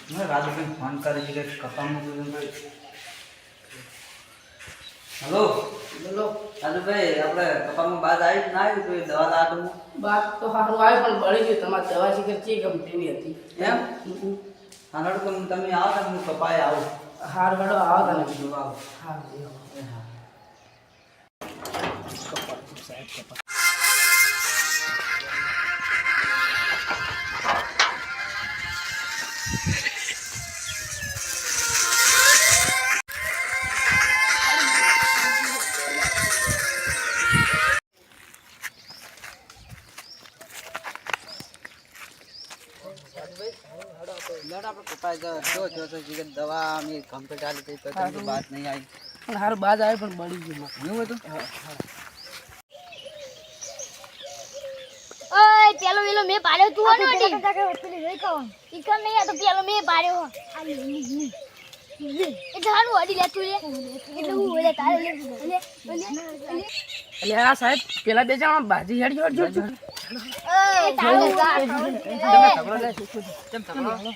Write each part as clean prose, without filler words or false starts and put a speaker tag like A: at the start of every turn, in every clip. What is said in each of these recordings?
A: मैं राजू फोन कर कपा में हेलो
B: बोलो।
A: राजू भाई આપણે કપામાં બાદ આવી ના આવી તો દવા લાટો
B: बात तो हारू आई पण बड़ी गई તમારી દવા શીખર ચી કંપનીની હતી
A: એમ હારડ તો તમે આવો તો હું કપાય આવું
B: હાર વડો આવો તને
A: બીજું આવો
B: હા જી
A: હા दवा कम्प्लीट आली थी तो बात नहीं आई
B: પણ હાર બાદ આવે પણ બળી ગઈ માં
A: नहीं हुआ तो
C: ઓય પેલો વેલો મે પાડ્યો તું આનો ડી પેલી લઈ કાવ ઈકન નહીં આ તો પેલો મે પાડ્યો આ એ ધારું અડી લે તું લે એટલે હું ઓલે તારે લે
B: એટલે આ સાહેબ પેલા બે જણા બાજી હેડ જોડ જોડ
C: ઓય તારું જા
B: તમે તગડો લે કેમ તગડો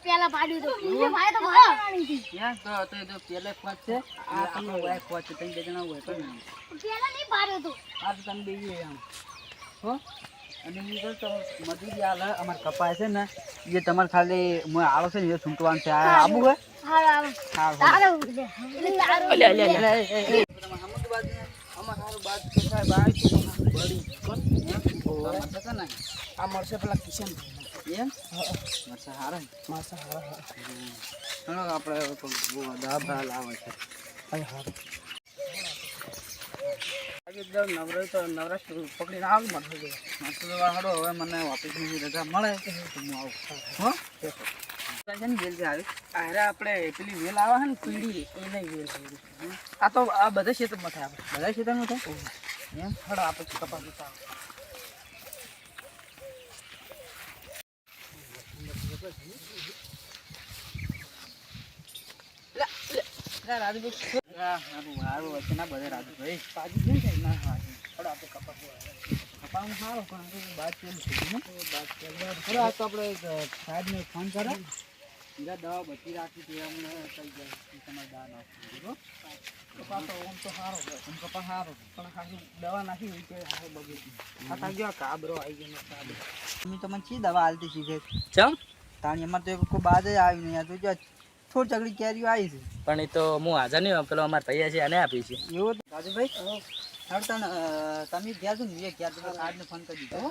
C: પેલા પાડ્યું તો ભાઈ તો મારા
A: ત્યાં તો પેલે પાંચ છે આ તમને વાય પાંચ ત્રણ બે જણા હોય પણ
C: પેલા નહીં પાડ્યો તો
A: આ તો તમે બે આમ હો અને ઈ તો મજૂરી આલે અમાર કપાય છે ને એ તમારે ખાલી હું આલો છે ને એ છૂટવાનું છે આ આબુ હોય
C: હારું
A: હા
C: તારો તારો
B: લે લે લે
A: તમે હમુદ બાદ અમાર હારું બાદ કે સાહેબ આ તો બડી કોણ એમ તો ના
B: આ મળશે પેલા કિશન
A: એમ મરસા હારા
B: માસા હા
A: હા આપણે દાબા લાવે છે
B: હા હા આજે દવ નવરાશ તો નવરાશ પકડીને આવ મળશે જો
A: મસ્ત હાડો હવે મને ઓફિસની રજા મળે તો હું આવું હો ટેન્શન જેલ આવે
B: આરે આપણે પેલી વેલ આવે છે ને પીડી એ નહીં વેલ આ તો આ બધા ક્ષેત્રમાં થાય આપણે
A: બધા ક્ષેત્રમાં થાય
B: એમ હડો આપણે કપાસ ઉતાર
A: રાજુભાઈ હારું વચ્ચે ના બધે રાજુભાઈ
B: પાજી છે ને ના હા હડો આપણે કપાસ
A: કપામાં સારો પણ બાદ કેમ થઈ ને બાદ ચાલ આ તો આપણે સાહેબને ફોન કરો હીરા દવા બચી રાખી તે અમને કઈ જાય તમારે દવા નાખી
B: કપાસ તો ઓમ તો સારો
A: એમ કપા સારો
B: પણ હાજુ દવા નાખી હોય કે હારે બગડી આ તા ગયો કાબરો આવી ગયો કાબરો
A: તમે તમને ચી દવા આલતી શીખે
B: ચમ
A: તાણી અમારે તો કોઈ બાદ જ આવી નહીં આ તો જો થોડી ચકડી કેરીઓ આવી છે
B: પણ એ તો હું હાજર નહીં પેલો અમારે તૈયાર છે અને આપી છે
A: એવું રાજુભાઈ તમે ગયા છો ને ઘેર તો સાહેબને ફોન કરી દીધો